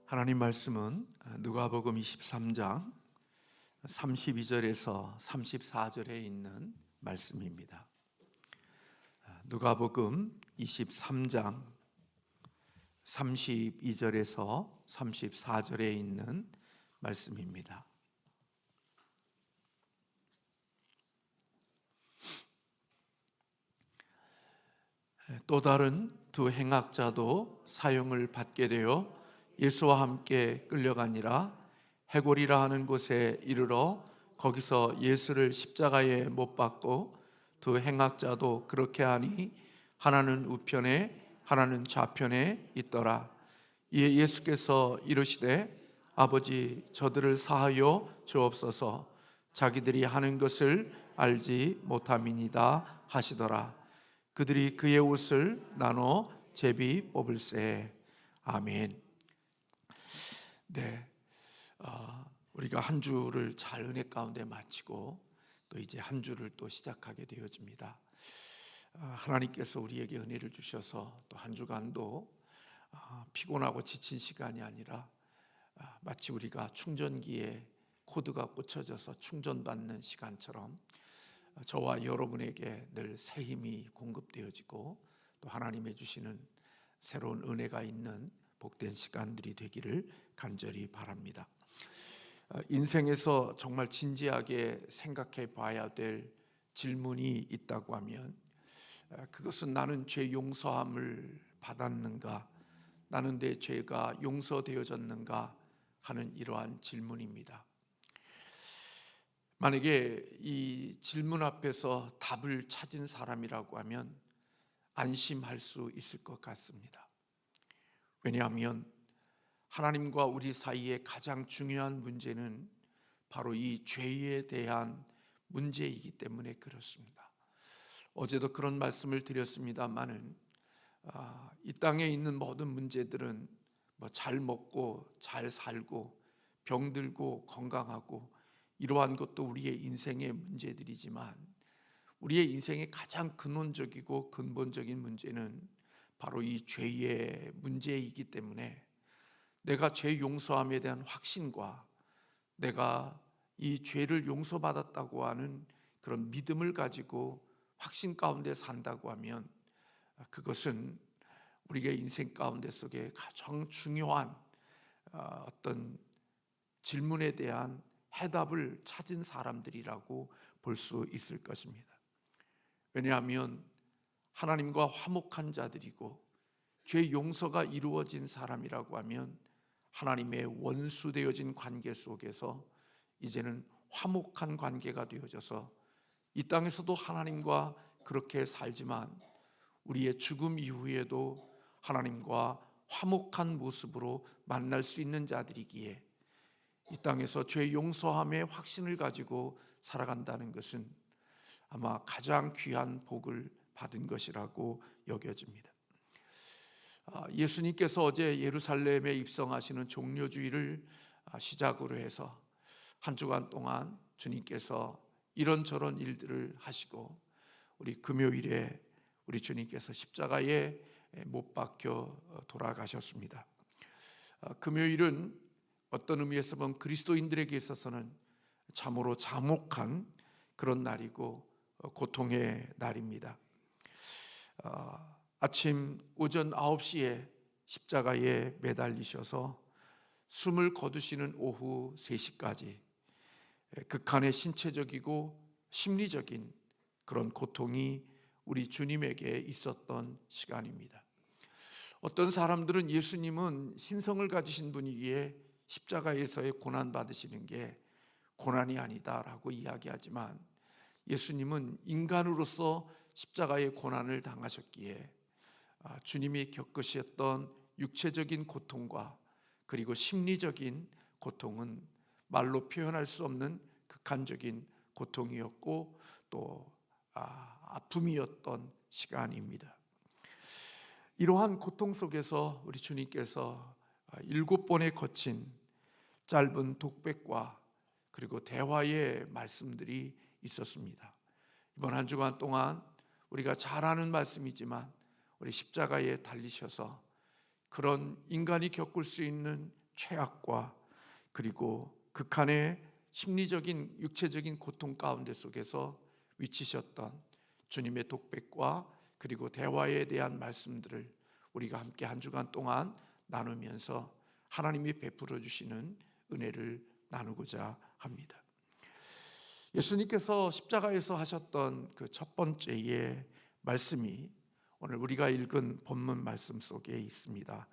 하나님 말씀은 누가복음 23장 32절에서 34절에 있는 말씀입니다. 누가복음 23장 32절에서 34절에 있는 말씀입니다. 또 다른 두 행악자도 사형을 받게 되어 예수와 함께 끌려가니라. 해골이라 하는 곳에 이르러 거기서 예수를 십자가에 못 박고 두 행악자도 그렇게 하니 하나는 우편에 하나는 좌편에 있더라. 이에 예수께서 이르시되 아버지 저들을 사하여 주옵소서 자기들이 하는 것을 알지 못함이니이다 하시더라. 그들이 그의 옷을 나눠 제비 뽑을세. 아멘. 네, 우리가 한 주를 잘 은혜 가운데 마치고 또 이제 한 주를 또 시작하게 되어집니다. 하나님께서 우리에게 은혜를 주셔서 또 한 주간도 피곤하고 지친 시간이 아니라 마치 우리가 충전기에 코드가 꽂혀져서 충전받는 시간처럼 저와 여러분에게 늘 새 힘이 공급되어지고 또 하나님의 주시는 새로운 은혜가 있는 복된 시간들이 되기를 간절히 바랍니다. 인생에서 정말 진지하게 생각해 봐야 될 질문이 있다고 하면 그것은 나는 죄 용서함을 받았는가, 나는 내 죄가 용서되어졌는가 하는 이러한 질문입니다. 만약에 이 질문 앞에서 답을 찾은 사람이라고 하면 안심할 수 있을 것 같습니다. 왜냐하면 하나님과 우리 사이에 가장 중요한 문제는 바로 이 죄에 대한 문제이기 때문에 그렇습니다. 어제도 그런 말씀을 드렸습니다마는 이 땅에 있는 모든 문제들은 잘 먹고 잘 살고 병들고 건강하고 이러한 것도 우리의 인생의 문제들이지만 우리의 인생의 가장 근원적이고 근본적인 문제는 바로 이 죄의 문제이기 때문에 내가 죄 용서함에 대한 확신과 내가 이 죄를 용서받았다고 하는 그런 믿음을 가지고 확신 가운데 산다고 하면 그것은 우리의 인생 가운데 속에 가장 중요한 어떤 질문에 대한 해답을 찾은 사람들이라고 볼 수 있을 것입니다. 왜냐하면 하나님과 화목한 자들이고 죄 용서가 이루어진 사람이라고 하면 하나님의 원수 되어진 관계 속에서 이제는 화목한 관계가 되어져서 이 땅에서도 하나님과 그렇게 살지만 우리의 죽음 이후에도 하나님과 화목한 모습으로 만날 수 있는 자들이기에 이 땅에서 죄 용서함의 확신을 가지고 살아간다는 것은 아마 가장 귀한 복을 받은 것이라고 여겨집니다. 예수님께서 어제 예루살렘에 입성하시는 종려주의를 시작으로 해서 한 주간 동안 주님께서 이런저런 일들을 하시고 우리 금요일에 우리 주님께서 십자가에 못 박혀 돌아가셨습니다. 금요일은 어떤 의미에서 보면 그리스도인들에게 있어서는 참으로 참혹한 그런 날이고 고통의 날입니다. 아침 오전 9시에 십자가에 매달리셔서 숨을 거두시는 오후 3시까지 극한의 신체적이고 심리적인 그런 고통이 우리 주님에게 있었던 시간입니다. 어떤 사람들은 예수님은 신성을 가지신 분이기에 십자가에서의 고난 받으시는 게 고난이 아니다라고 이야기하지만 예수님은 인간으로서 십자가의 고난을 당하셨기에 주님이 겪으셨던 육체적인 고통과 그리고 심리적인 고통은 말로 표현할 수 없는 극한적인 고통이었고 또 아픔이었던 시간입니다. 이러한 고통 속에서 우리 주님께서 7번에 거친 짧은 독백과 그리고 대화의 말씀들이 있었습니다. 이번 한 주간 동안 우리가 잘 아는 말씀이지만 우리 십자가에 달리셔서 그런 인간이 겪을 수 있는 최악과 그리고 극한의 심리적인 육체적인 고통 가운데 속에서 위치셨던 주님의 독백과 그리고 대화에 대한 말씀들을 우리가 함께 한 주간 동안 나누면서 하나님이 베풀어 주시는 은혜를 나누고자 합니다. 예수님께서 십자가에서 하셨던 그 첫 번째의 말씀이 오늘 우리가 읽은 본문 말씀 속에 있습니다.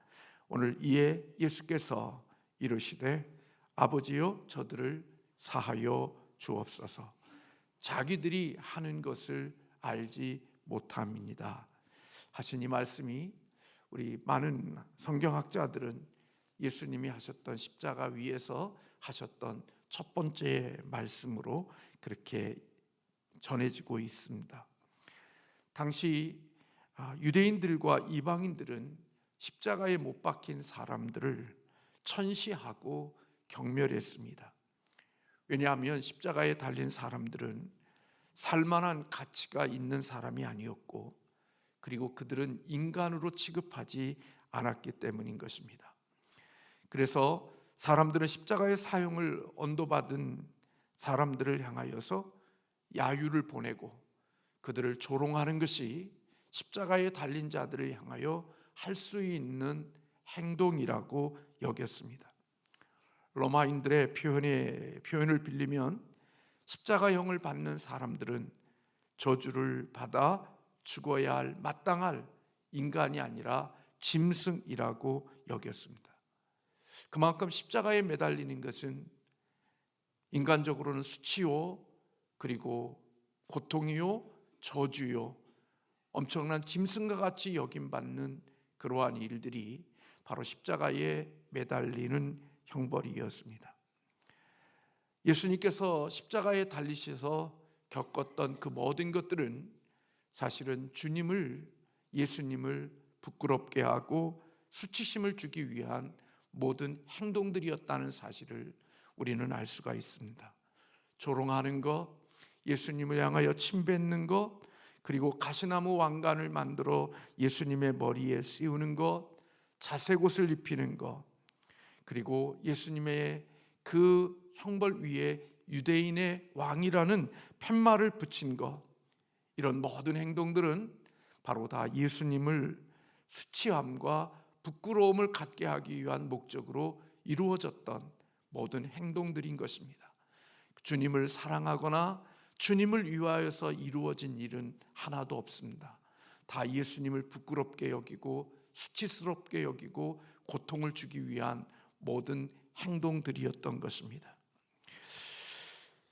오늘 이에 예수께서 이르시되 아버지여 저들을 사하여 주옵소서 자기들이 하는 것을 알지 못함이니이다 하신 이 말씀이 우리 많은 성경학자들은 예수님이 하셨던 십자가 위에서 하셨던 첫 번째 말씀으로 그렇게 전해지고 있습니다. 당시 유대인들과 이방인들은 십자가에 못 박힌 사람들을 천시하고 경멸했습니다. 왜냐하면 십자가에 달린 사람들은 살만한 가치가 있는 사람이 아니었고 그리고 그들은 인간으로 취급하지 않았기 때문인 것입니다. 그래서 사람들은 십자가의 사형을 언도받은 사람들을 향하여서 야유를 보내고 그들을 조롱하는 것이 십자가에 달린 자들을 향하여 할 수 있는 행동이라고 여겼습니다. 로마인들의 표현을 빌리면 십자가형을 받는 사람들은 저주를 받아 죽어야 할 마땅할 인간이 아니라 짐승이라고 여겼습니다. 그만큼 십자가에 매달리는 것은 인간적으로는 수치요 그리고 고통이요 저주요 엄청난 짐승과 같이 여김받는 그러한 일들이 바로 십자가에 매달리는 형벌이었습니다. 예수님께서 십자가에 달리셔서 겪었던 그 모든 것들은 사실은 예수님을 부끄럽게 하고 수치심을 주기 위한 모든 행동들이었다는 사실을 우리는 알 수가 있습니다. 조롱하는 것, 예수님을 향하여 침뱉는 것, 그리고 가시나무 왕관을 만들어 예수님의 머리에 씌우는 것, 자색옷을 입히는 것, 그리고 예수님의 그 형벌 위에 유대인의 왕이라는 팻말을 붙인 것, 이런 모든 행동들은 바로 다 예수님을 수치함과 부끄러움을 갖게 하기 위한 목적으로 이루어졌던 모든 행동들인 것입니다. 주님을 사랑하거나 주님을 위하여서 이루어진 일은 하나도 없습니다. 다 예수님을 부끄럽게 여기고 수치스럽게 여기고 고통을 주기 위한 모든 행동들이었던 것입니다.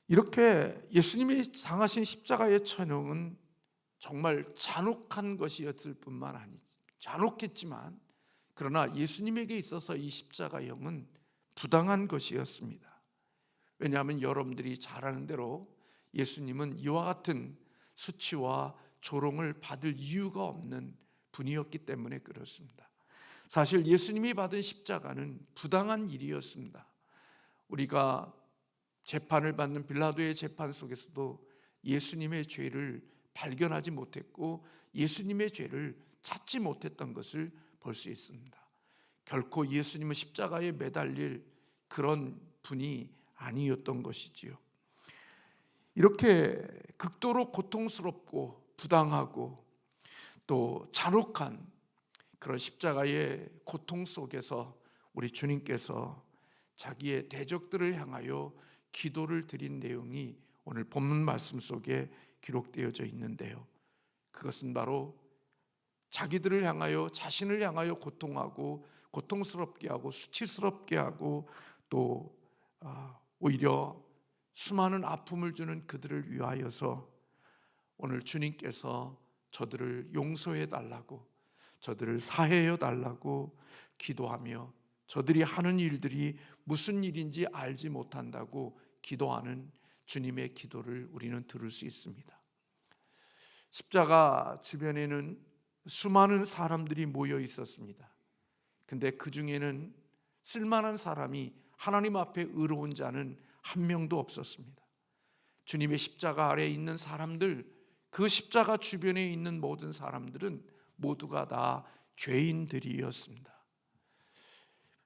이렇게 예수님이 당하신 십자가의 천형은 정말 잔혹한 것이었을 뿐만 아니지 잔혹했지만 그러나 예수님에게 있어서 이 십자가형은 부당한 것이었습니다. 왜냐하면 여러분들이 잘 아는 대로 예수님은 이와 같은 수치와 조롱을 받을 이유가 없는 분이었기 때문에 그렇습니다. 사실 예수님이 받은 십자가는 부당한 일이었습니다. 우리가 재판을 받는 빌라도의 재판 속에서도 예수님의 죄를 발견하지 못했고 예수님의 죄를 찾지 못했던 것을 볼 수 있습니다. 결코 예수님은 십자가에 매달릴 그런 분이 아니었던 것이지요. 이렇게 극도로 고통스럽고 부당하고 또 잔혹한 그런 십자가의 고통 속에서 우리 주님께서 자기의 대적들을 향하여 기도를 드린 내용이 오늘 본문 말씀 속에 기록되어져 있는데요. 그것은 바로 자기들을 향하여 자신을 향하여 고통하고 고통스럽게 하고 수치스럽게 하고 또 오히려 수많은 아픔을 주는 그들을 위하여서 오늘 주님께서 저들을 용서해 달라고 저들을 사해여 달라고 기도하며 저들이 하는 일들이 무슨 일인지 알지 못한다고 기도하는 주님의 기도를 우리는 들을 수 있습니다. 십자가 주변에는 수많은 사람들이 모여 있었습니다. 근데 그 중에는 쓸만한 사람이 하나님 앞에 의로운 자는 한 명도 없었습니다. 주님의 십자가 아래에 있는 사람들, 그 십자가 주변에 있는 모든 사람들은 모두가 다 죄인들이었습니다.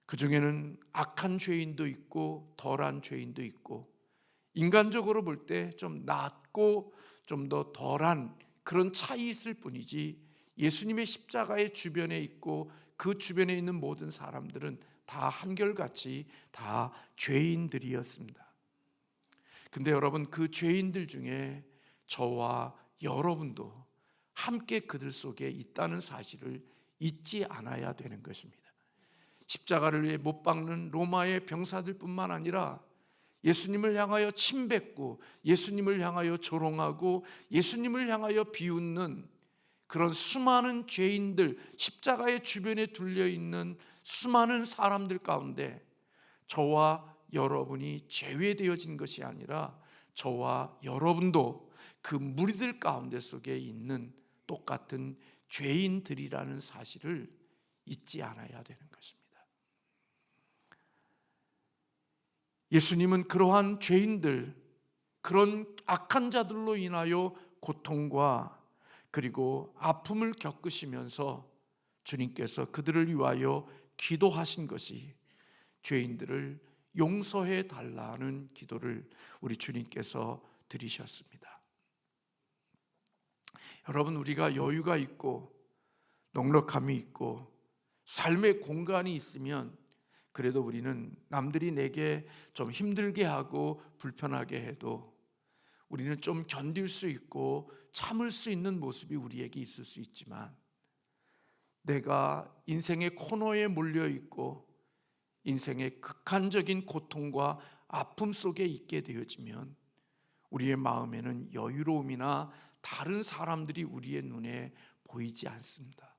그 중에는 악한 죄인도 있고 덜한 죄인도 있고, 인간적으로 볼 때 좀 낫고 좀 더 덜한 그런 차이 있을 뿐이지, 예수님의 십자가의 주변에 있고 그 주변에 있는 모든 사람들은 다 한결같이 다 죄인들이었습니다. 근데 여러분, 그 죄인들 중에 저와 여러분도 함께 그들 속에 있다는 사실을 잊지 않아야 되는 것입니다. 십자가를 위해 못 박는 로마의 병사들뿐만 아니라 예수님을 향하여 침뱉고 예수님을 향하여 조롱하고 예수님을 향하여 비웃는 그런 수많은 죄인들, 십자가의 주변에 둘려있는 수많은 사람들 가운데 저와 여러분이 제외되어진 것이 아니라 저와 여러분도 그 무리들 가운데 속에 있는 똑같은 죄인들이라는 사실을 잊지 않아야 되는 것입니다. 예수님은 그러한 죄인들, 그런 악한 자들로 인하여 고통과 그리고 아픔을 겪으시면서 주님께서 그들을 위하여 기도하신 것이 죄인들을 용서해 달라는 기도를 우리 주님께서 드리셨습니다. 여러분, 우리가 여유가 있고 넉넉함이 있고 삶의 공간이 있으면 그래도 우리는 남들이 내게 좀 힘들게 하고 불편하게 해도 우리는 좀 견딜 수 있고 참을 수 있는 모습이 우리에게 있을 수 있지만, 내가 인생의 코너에 몰려 있고 인생의 극한적인 고통과 아픔 속에 있게 되어지면 우리의 마음에는 여유로움이나 다른 사람들이 우리의 눈에 보이지 않습니다.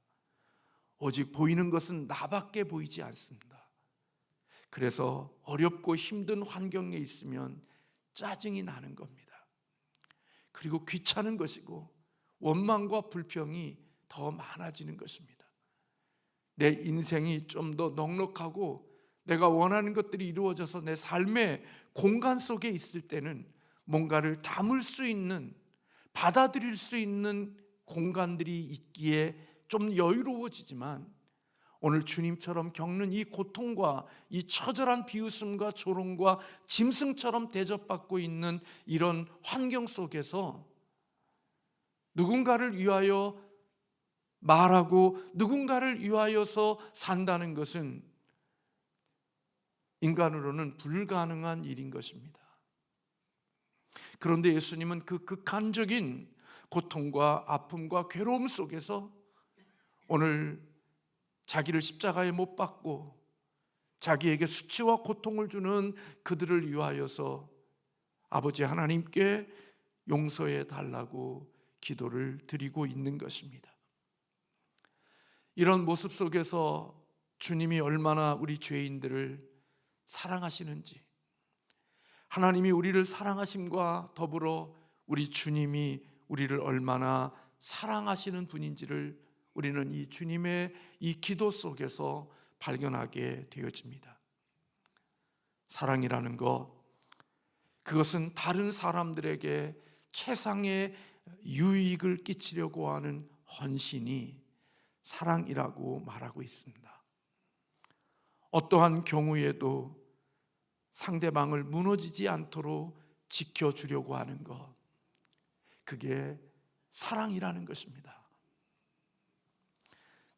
오직 보이는 것은 나밖에 보이지 않습니다. 그래서 어렵고 힘든 환경에 있으면 짜증이 나는 겁니다. 그리고 귀찮은 것이고 원망과 불평이 더 많아지는 것입니다. 내 인생이 좀 더 넉넉하고 내가 원하는 것들이 이루어져서 내 삶의 공간 속에 있을 때는 뭔가를 담을 수 있는, 받아들일 수 있는 공간들이 있기에 좀 여유로워지지만, 오늘 주님처럼 겪는 이 고통과 이 처절한 비웃음과 조롱과 짐승처럼 대접받고 있는 이런 환경 속에서 누군가를 위하여 말하고 누군가를 위하여서 산다는 것은 인간으로는 불가능한 일인 것입니다. 그런데 예수님은 그 극한적인 고통과 아픔과 괴로움 속에서 오늘 자기를 십자가에 못 박고 자기에게 수치와 고통을 주는 그들을 위하여서 아버지 하나님께 용서해 달라고 기도를 드리고 있는 것입니다. 이런 모습 속에서 주님이 얼마나 우리 죄인들을 사랑하시는지, 하나님이 우리를 사랑하심과 더불어 우리 주님이 우리를 얼마나 사랑하시는 분인지를 우리는 이 주님의 이 기도 속에서 발견하게 되어집니다. 사랑이라는 것, 그것은 다른 사람들에게 최상의 유익을 끼치려고 하는 헌신이 사랑이라고 말하고 있습니다. 어떠한 경우에도 상대방을 무너지지 않도록 지켜주려고 하는 것, 그게 사랑이라는 것입니다.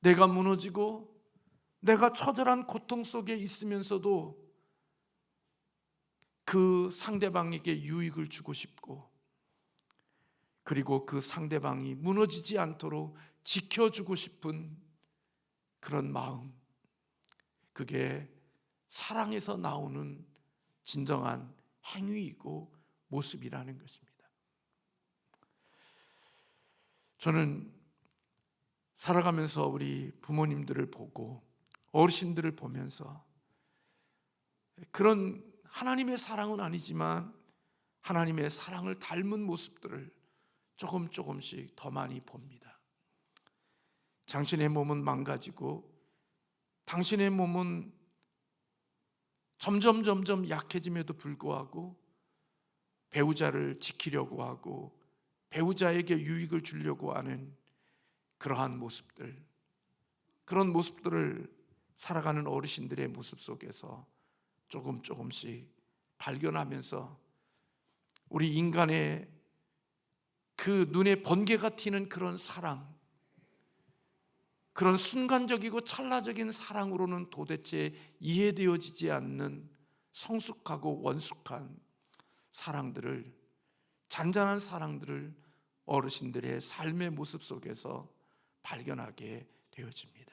내가 무너지고 내가 처절한 고통 속에 있으면서도 그 상대방에게 유익을 주고 싶고, 그리고 그 상대방이 무너지지 않도록 지켜주고 싶은 그런 마음, 그게 사랑에서 나오는 진정한 행위이고 모습이라는 것입니다. 저는 살아가면서 우리 부모님들을 보고 어르신들을 보면서 그런 하나님의 사랑은 아니지만 하나님의 사랑을 닮은 모습들을 조금씩 더 많이 봅니다. 당신의 몸은 망가지고 당신의 몸은 점점 약해짐에도 불구하고 배우자를 지키려고 하고 배우자에게 유익을 주려고 하는 그러한 모습들, 그런 모습들을 살아가는 어르신들의 모습 속에서 조금씩 발견하면서 우리 인간의 그 눈에 번개가 튀는 그런 사랑, 그런 순간적이고 찰나적인 사랑으로는 도대체 이해되어지지 않는 성숙하고 원숙한 사랑들을, 잔잔한 사랑들을 어르신들의 삶의 모습 속에서 발견하게 되어집니다.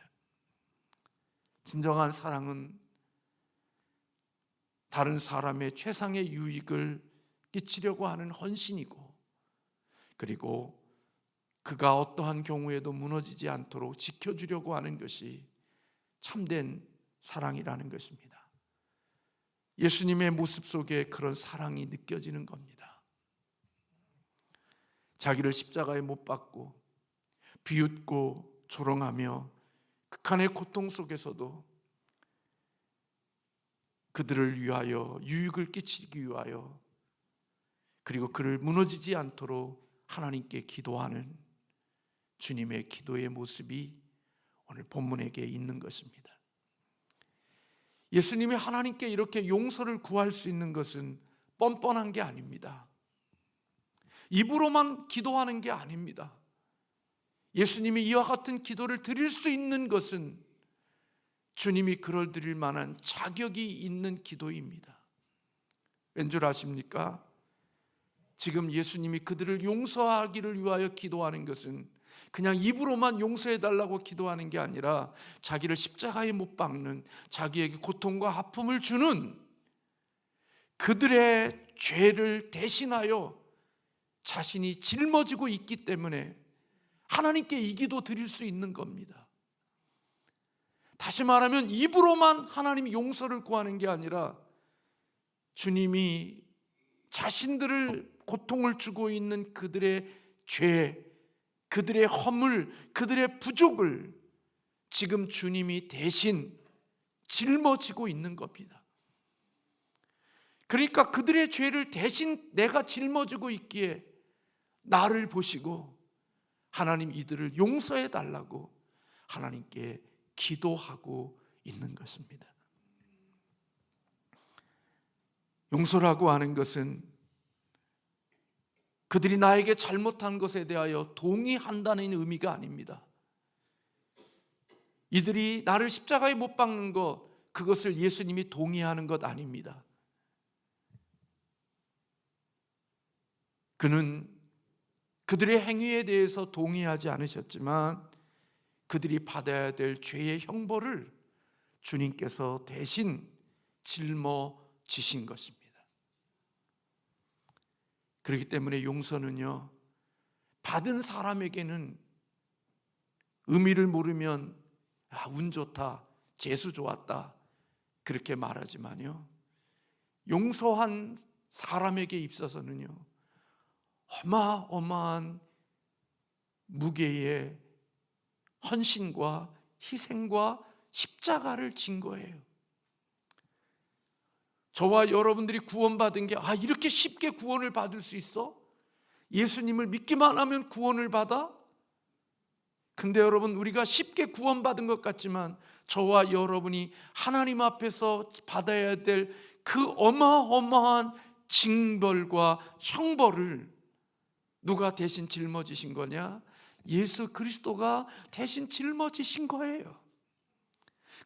진정한 사랑은 다른 사람의 최상의 유익을 끼치려고 하는 헌신이고, 그리고 그가 어떠한 경우에도 무너지지 않도록 지켜주려고 하는 것이 참된 사랑이라는 것입니다. 예수님의 모습 속에 그런 사랑이 느껴지는 겁니다. 자기를 십자가에 못 박고 비웃고 조롱하며 극한의 고통 속에서도 그들을 위하여, 유익을 끼치기 위하여, 그리고 그를 무너지지 않도록 하나님께 기도하는 주님의 기도의 모습이 오늘 본문에게 있는 것입니다. 예수님이 하나님께 이렇게 용서를 구할 수 있는 것은 뻔뻔한 게 아닙니다. 입으로만 기도하는 게 아닙니다. 예수님이 이와 같은 기도를 드릴 수 있는 것은 주님이 그를 드릴 만한 자격이 있는 기도입니다. 왠 줄 아십니까? 지금 예수님이 그들을 용서하기를 위하여 기도하는 것은 그냥 입으로만 용서해달라고 기도하는 게 아니라 자기를 십자가에 못 박는, 자기에게 고통과 아픔을 주는 그들의 죄를 대신하여 자신이 짊어지고 있기 때문에 하나님께 이 기도 드릴 수 있는 겁니다. 다시 말하면 입으로만 하나님 용서를 구하는 게 아니라 주님이 자신들을 고통을 주고 있는 그들의 죄, 그들의 허물, 그들의 부족을 지금 주님이 대신 짊어지고 있는 겁니다. 그러니까 그들의 죄를 대신 내가 짊어지고 있기에 나를 보시고 하나님 이들을 용서해 달라고 하나님께 기도하고 있는 것입니다. 용서라고 하는 것은 그들이 나에게 잘못한 것에 대하여 동의한다는 의미가 아닙니다. 이들이 나를 십자가에 못 박는 것, 그것을 예수님이 동의하는 것 아닙니다. 그는 그들의 행위에 대해서 동의하지 않으셨지만 그들이 받아야 될 죄의 형벌을 주님께서 대신 짊어지신 것입니다. 그렇기 때문에 용서는요, 받은 사람에게는 의미를 모르면 운 좋다, 재수 좋았다 그렇게 말하지만요, 용서한 사람에게 있어서는요 어마어마한 무게의 헌신과 희생과 십자가를 진 거예요. 저와 여러분들이 구원받은 게 이렇게 쉽게 구원을 받을 수 있어? 예수님을 믿기만 하면 구원을 받아? 근데 여러분, 우리가 쉽게 구원받은 것 같지만 저와 여러분이 하나님 앞에서 받아야 될 그 어마어마한 징벌과 형벌을 누가 대신 짊어지신 거냐? 예수 그리스도가 대신 짊어지신 거예요.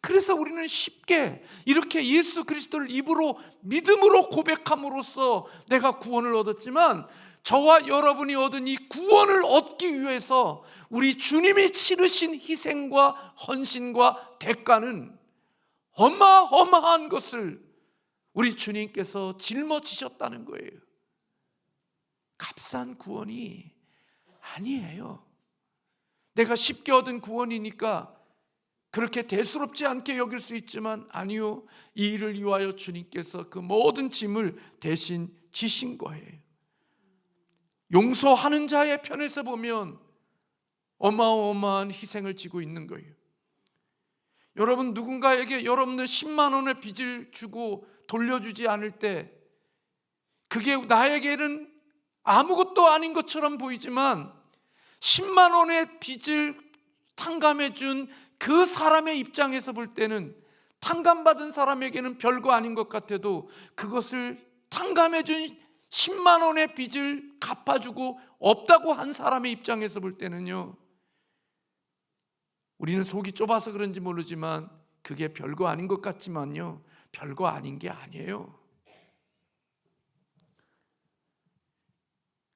그래서 우리는 쉽게 이렇게 예수 그리스도를 입으로 믿음으로 고백함으로써 내가 구원을 얻었지만, 저와 여러분이 얻은 이 구원을 얻기 위해서 우리 주님이 치르신 희생과 헌신과 대가는 어마어마한 것을 우리 주님께서 짊어지셨다는 거예요. 값싼 구원이 아니에요. 내가 쉽게 얻은 구원이니까 그렇게 대수롭지 않게 여길 수 있지만 아니요, 이 일을 위하여 주님께서 그 모든 짐을 대신 지신 거예요. 용서하는 자의 편에서 보면 어마어마한 희생을 지고 있는 거예요. 여러분, 누군가에게 여러분들 10만 원의 빚을 주고 돌려주지 않을 때 그게 나에게는 아무것도 아닌 것처럼 보이지만 10만 원의 빚을 탕감해 준 그 사람의 입장에서 볼 때는 탕감받은 사람에게는 별거 아닌 것 같아도 그것을 탕감해 준 10만 원의 빚을 갚아주고 없다고 한 사람의 입장에서 볼 때는요, 우리는 속이 좁아서 그런지 모르지만 그게 별거 아닌 것 같지만요, 별거 아닌 게 아니에요.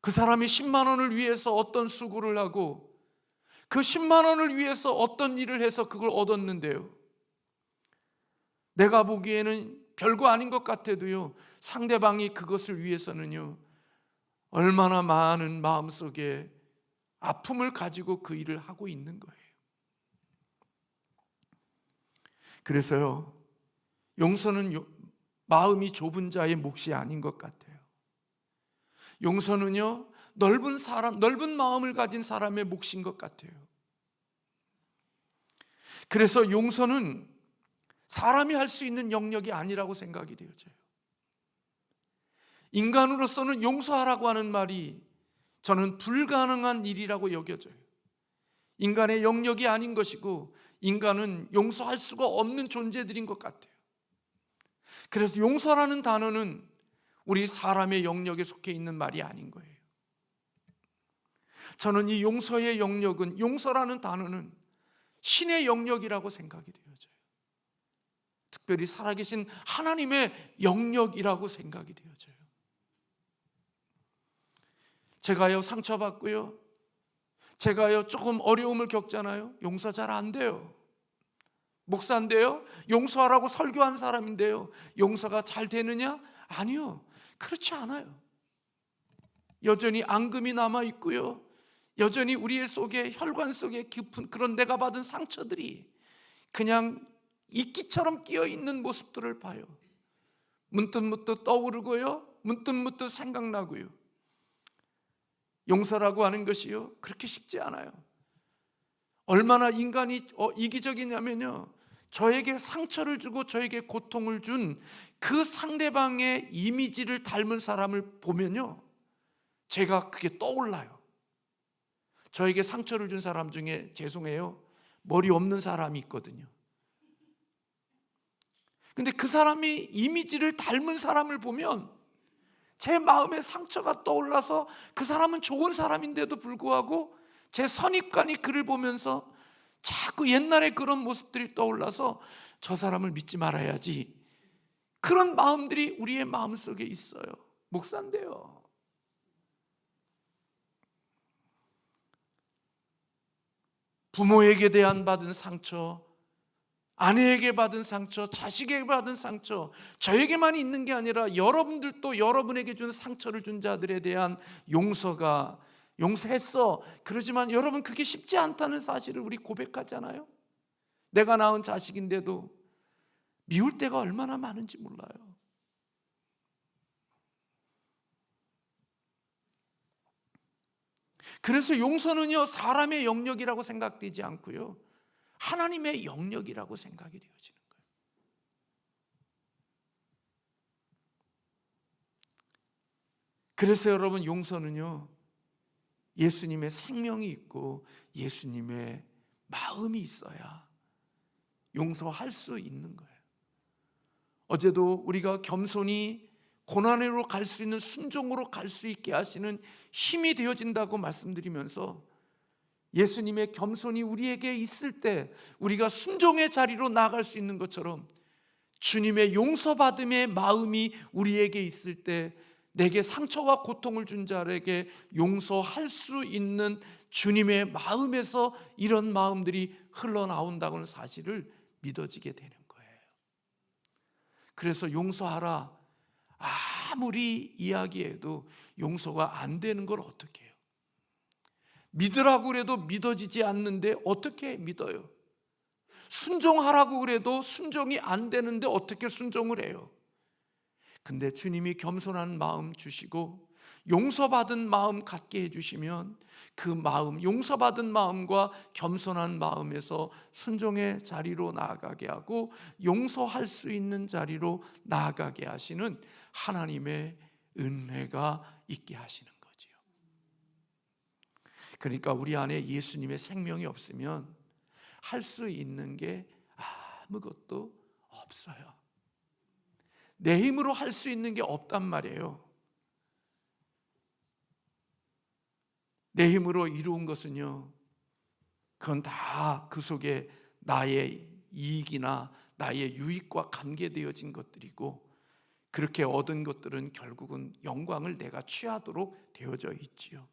그 사람이 10만 원을 위해서 어떤 수고를 하고 그 10만 원을 위해서 어떤 일을 해서 그걸 얻었는데요, 내가 보기에는 별거 아닌 것 같아도요, 상대방이 그것을 위해서는요 얼마나 많은 마음속에 아픔을 가지고 그 일을 하고 있는 거예요. 그래서요, 용서는 마음이 좁은 자의 몫이 아닌 것 같아요. 용서는요, 넓은 마음을 가진 사람의 몫인 것 같아요. 그래서 용서는 사람이 할 수 있는 영역이 아니라고 생각이 되어져요. 인간으로서는 용서하라고 하는 말이 저는 불가능한 일이라고 여겨져요. 인간의 영역이 아닌 것이고 인간은 용서할 수가 없는 존재들인 것 같아요. 그래서 용서라는 단어는 우리 사람의 영역에 속해 있는 말이 아닌 거예요. 저는 이 용서의 영역은, 용서라는 단어는 신의 영역이라고 생각이 되어져요. 특별히 살아계신 하나님의 영역이라고 생각이 되어져요. 제가요 상처받고요, 제가요 조금 어려움을 겪잖아요. 용서 잘 안 돼요. 목사인데요, 용서하라고 설교한 사람인데요, 용서가 잘 되느냐? 아니요, 그렇지 않아요. 여전히 앙금이 남아있고요, 여전히 우리의 속에, 혈관 속에 깊은 그런 내가 받은 상처들이 그냥 이끼처럼 끼어있는 모습들을 봐요. 문득문득 떠오르고요, 문득문득 생각나고요. 용서라고 하는 것이요, 그렇게 쉽지 않아요. 얼마나 인간이 이기적이냐면요, 저에게 상처를 주고 저에게 고통을 준 그 상대방의 이미지를 닮은 사람을 보면요, 제가 그게 떠올라요. 저에게 상처를 준 사람 중에, 죄송해요, 머리 없는 사람이 있거든요. 근데 그 사람이 이미지를 닮은 사람을 보면 제 마음에 상처가 떠올라서, 그 사람은 좋은 사람인데도 불구하고 제 선입관이 그를 보면서 자꾸 옛날에 그런 모습들이 떠올라서 저 사람을 믿지 말아야지, 그런 마음들이 우리의 마음속에 있어요. 목사인데요. 부모에게 대한 받은 상처, 아내에게 받은 상처, 자식에게 받은 상처, 저에게만 있는 게 아니라 여러분들도 여러분에게 준 상처를 준 자들에 대한 용서가, 용서했어, 그러지만 여러분 그게 쉽지 않다는 사실을 우리 고백하잖아요. 내가 낳은 자식인데도 미울 때가 얼마나 많은지 몰라요. 그래서 용서는요, 사람의 영역이라고 생각되지 않고요, 하나님의 영역이라고 생각이 되어지는 거예요. 그래서 여러분, 용서는요, 예수님의 생명이 있고 예수님의 마음이 있어야 용서할 수 있는 거예요. 어제도 우리가 겸손히 고난으로 갈 수 있는, 순종으로 갈 수 있게 하시는 힘이 되어진다고 말씀드리면서, 예수님의 겸손이 우리에게 있을 때 우리가 순종의 자리로 나아갈 수 있는 것처럼, 주님의 용서받음의 마음이 우리에게 있을 때 내게 상처와 고통을 준 자에게 용서할 수 있는 주님의 마음에서 이런 마음들이 흘러나온다는 사실을 믿어지게 되는 거예요. 그래서 용서하라 아무리 이야기해도 용서가 안 되는 걸 어떻게 해요? 믿으라고 그래도 믿어지지 않는데 어떻게 믿어요? 순종하라고 그래도 순종이 안 되는데 어떻게 순종을 해요? 근데 주님이 겸손한 마음 주시고 용서받은 마음 갖게 해주시면, 그 마음, 용서받은 마음과 겸손한 마음에서 순종의 자리로 나아가게 하고 용서할 수 있는 자리로 나아가게 하시는 하나님의 은혜가 있게 하시는 거지요. 그러니까 우리 안에 예수님의 생명이 없으면 할 수 있는 게 아무것도 없어요. 내 힘으로 할 수 있는 게 없단 말이에요. 내 힘으로 이루은 것은요, 그건 다 그 속에 나의 이익이나 나의 유익과 관계되어진 것들이고, 그렇게 얻은 것들은 결국은 영광을 내가 취하도록 되어져 있지요.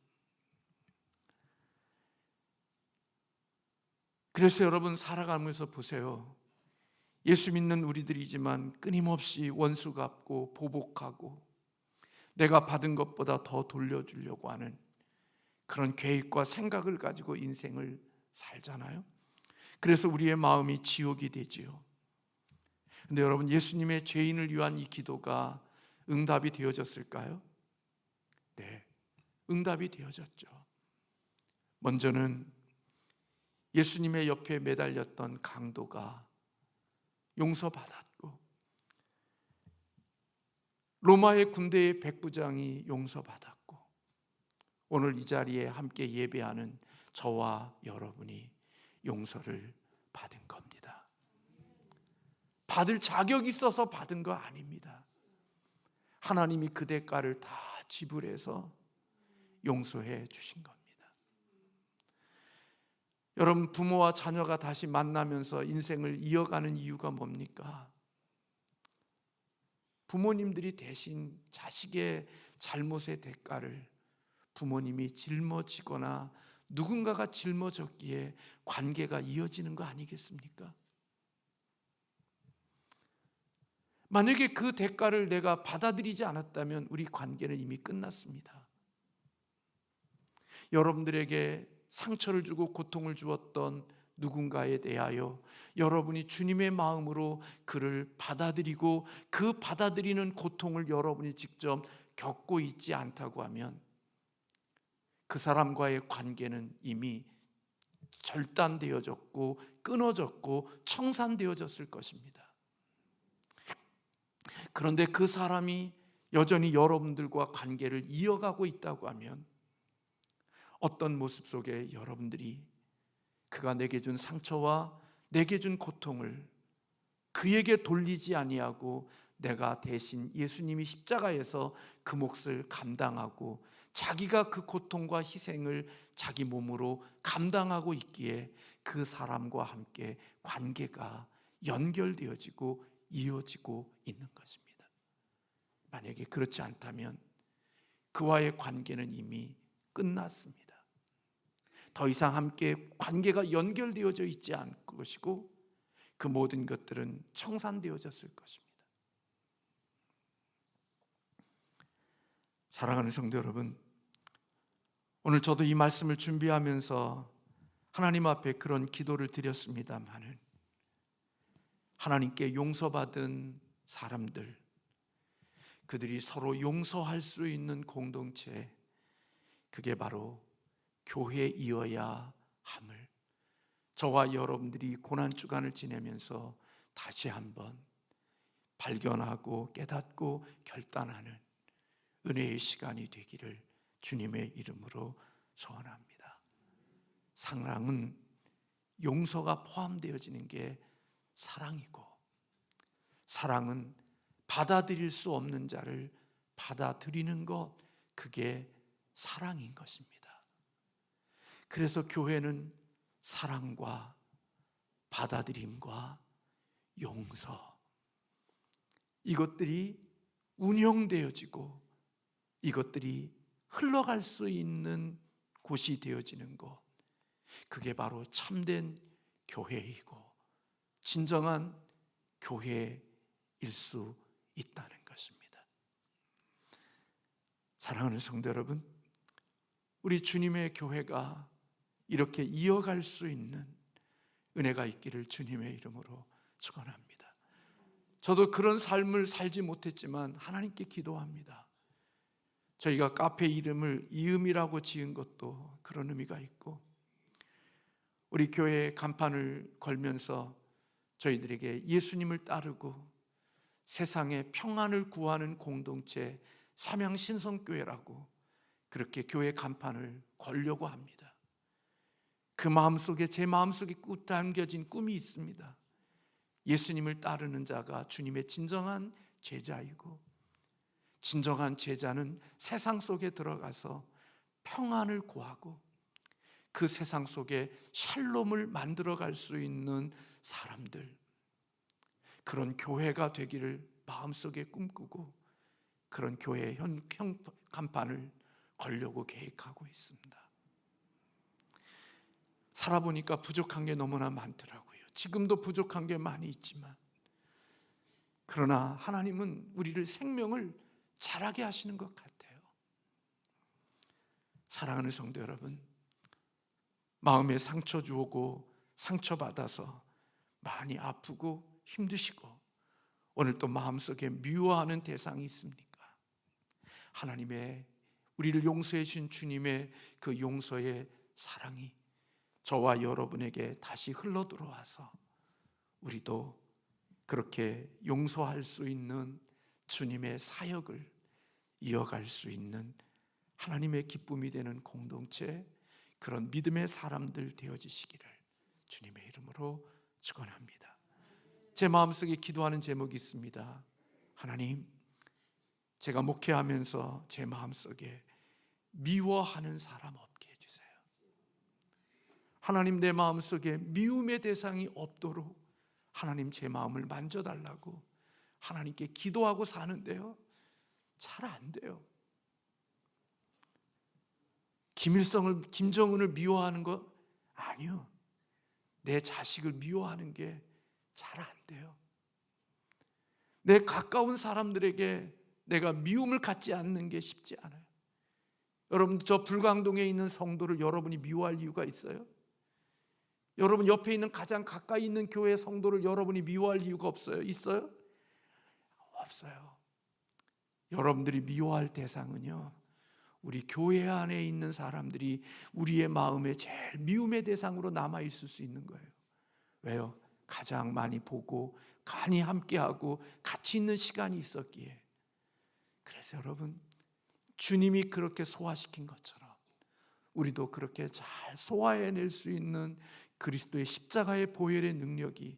그래서 여러분 살아가면서 보세요. 예수 믿는 우리들이지만 끊임없이 원수 갚고 보복하고 내가 받은 것보다 더 돌려주려고 하는 그런 계획과 생각을 가지고 인생을 살잖아요. 그래서 우리의 마음이 지옥이 되지요. 근데 여러분, 예수님의 죄인을 위한 이 기도가 응답이 되어졌을까요? 네, 응답이 되어졌죠. 먼저는 예수님의 옆에 매달렸던 강도가 용서받았고, 로마의 군대의 백부장이 용서받았고, 오늘 이 자리에 함께 예배하는 저와 여러분이 용서를 받은 겁니다. 받을 자격이 있어서 받은 거 아닙니다. 하나님이 그 대가를 다 지불해서 용서해 주신 겁니다. 여러분, 부모와 자녀가 다시 만나면서 인생을 이어가는 이유가 뭡니까? 부모님들이 대신 자식의 잘못의 대가를 부모님이 짊어지거나 누군가가 짊어졌기에 관계가 이어지는 거 아니겠습니까? 만약에 그 대가를 내가 받아들이지 않았다면 우리 관계는 이미 끝났습니다. 여러분들에게 상처를 주고 고통을 주었던 누군가에 대하여 여러분이 주님의 마음으로 그를 받아들이고 그 받아들이는 고통을 여러분이 직접 겪고 있지 않다고 하면 그 사람과의 관계는 이미 절단되어졌고 끊어졌고 청산되어졌을 것입니다. 그런데 그 사람이 여전히 여러분들과 관계를 이어가고 있다고 하면 어떤 모습 속에 여러분들이 그가 내게 준 상처와 내게 준 고통을 그에게 돌리지 아니하고 내가 대신 예수님이 십자가에서 그 몫을 감당하고 자기가 그 고통과 희생을 자기 몸으로 감당하고 있기에 그 사람과 함께 관계가 연결되어지고 이어지고 있는 것입니다. 만약에 그렇지 않다면 그와의 관계는 이미 끝났습니다. 더 이상 함께 관계가 연결되어져 있지 않을 것이고 그 모든 것들은 청산되어졌을 것입니다. 사랑하는 성도 여러분, 오늘 저도 이 말씀을 준비하면서 하나님 앞에 그런 기도를 드렸습니다마는 하나님께 용서받은 사람들, 그들이 서로 용서할 수 있는 공동체, 그게 바로 교회이어야 함을 저와 여러분들이 고난주간을 지내면서 다시 한번 발견하고 깨닫고 결단하는 은혜의 시간이 되기를 주님의 이름으로 소원합니다. 사랑은 용서가 포함되어지는 게 사랑이고, 사랑은 받아들일 수 없는 자를 받아들이는 것, 그게 사랑인 것입니다. 그래서 교회는 사랑과 받아들임과 용서, 이것들이 운영되어지고 이것들이 흘러갈 수 있는 곳이 되어지는 것, 그게 바로 참된 교회이고 진정한 교회일 수 있다는 것입니다. 사랑하는 성도 여러분, 우리 주님의 교회가 이렇게 이어갈 수 있는 은혜가 있기를 주님의 이름으로 축원합니다. 저도 그런 삶을 살지 못했지만 하나님께 기도합니다. 저희가 카페 이름을 이음이라고 지은 것도 그런 의미가 있고, 우리 교회에 간판을 걸면서 저희들에게 예수님을 따르고 세상에 평안을 구하는 공동체 삼양신성교회라고 그렇게 교회 간판을 걸려고 합니다. 그 마음속에, 제 마음속에 담겨진 꿈이 있습니다. 예수님을 따르는 자가 주님의 진정한 제자이고, 진정한 제자는 세상 속에 들어가서 평안을 구하고 그 세상 속에 샬롬을 만들어갈 수 있는 사람들, 그런 교회가 되기를 마음속에 꿈꾸고 그런 교회의 간판을 걸려고 계획하고 있습니다. 살아보니까 부족한 게 너무나 많더라고요. 지금도 부족한 게 많이 있지만, 그러나 하나님은 우리를 생명을 자라게 하시는 것 같아요. 사랑하는 성도 여러분, 마음에 상처 주고 상처받아서 많이 아프고 힘드시고 오늘 또 마음속에 미워하는 대상이 있습니까? 하나님의, 우리를 용서해 주신 주님의 그 용서의 사랑이 저와 여러분에게 다시 흘러 들어와서 우리도 그렇게 용서할 수 있는 주님의 사역을 이어갈 수 있는 하나님의 기쁨이 되는 공동체, 그런 믿음의 사람들 되어지시기를 주님의 이름으로 축원합니다. 제 마음속에 기도하는 제목이 있습니다. 하나님, 제가 목회하면서 제 마음속에 미워하는 사람 없게 해주세요. 하나님, 내 마음속에 미움의 대상이 없도록 하나님 제 마음을 만져달라고 하나님께 기도하고 사는데요, 잘 안 돼요. 김정은을 미워하는 거 아니요. 내 자식을 미워하는 게 잘 안 돼요. 내 가까운 사람들에게 내가 미움을 갖지 않는 게 쉽지 않아요. 여러분, 저 불광동에 있는 성도를 여러분이 미워할 이유가 있어요? 여러분 옆에 있는 가장 가까이 있는 교회 성도를 여러분이 미워할 이유가 없어요? 있어요? 없어요. 여러분들이 미워할 대상은요, 우리 교회 안에 있는 사람들이 우리의 마음에 제일 미움의 대상으로 남아있을 수 있는 거예요. 왜요? 가장 많이 보고 많이 함께하고 같이 있는 시간이 있었기에. 그래서 여러분, 주님이 그렇게 소화시킨 것처럼 우리도 그렇게 잘 소화해낼 수 있는 그리스도의 십자가의 보혈의 능력이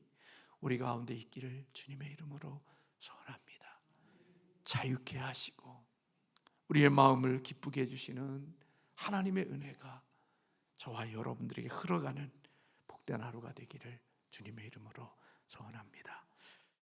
우리 가운데 있기를 주님의 이름으로 소원합니다. 자유케 하시고 우리의 마음을 기쁘게 해주시는 하나님의 은혜가 저와 여러분들에게 흘러가는 복된 하루가 되기를 주님의 이름으로 소원합니다.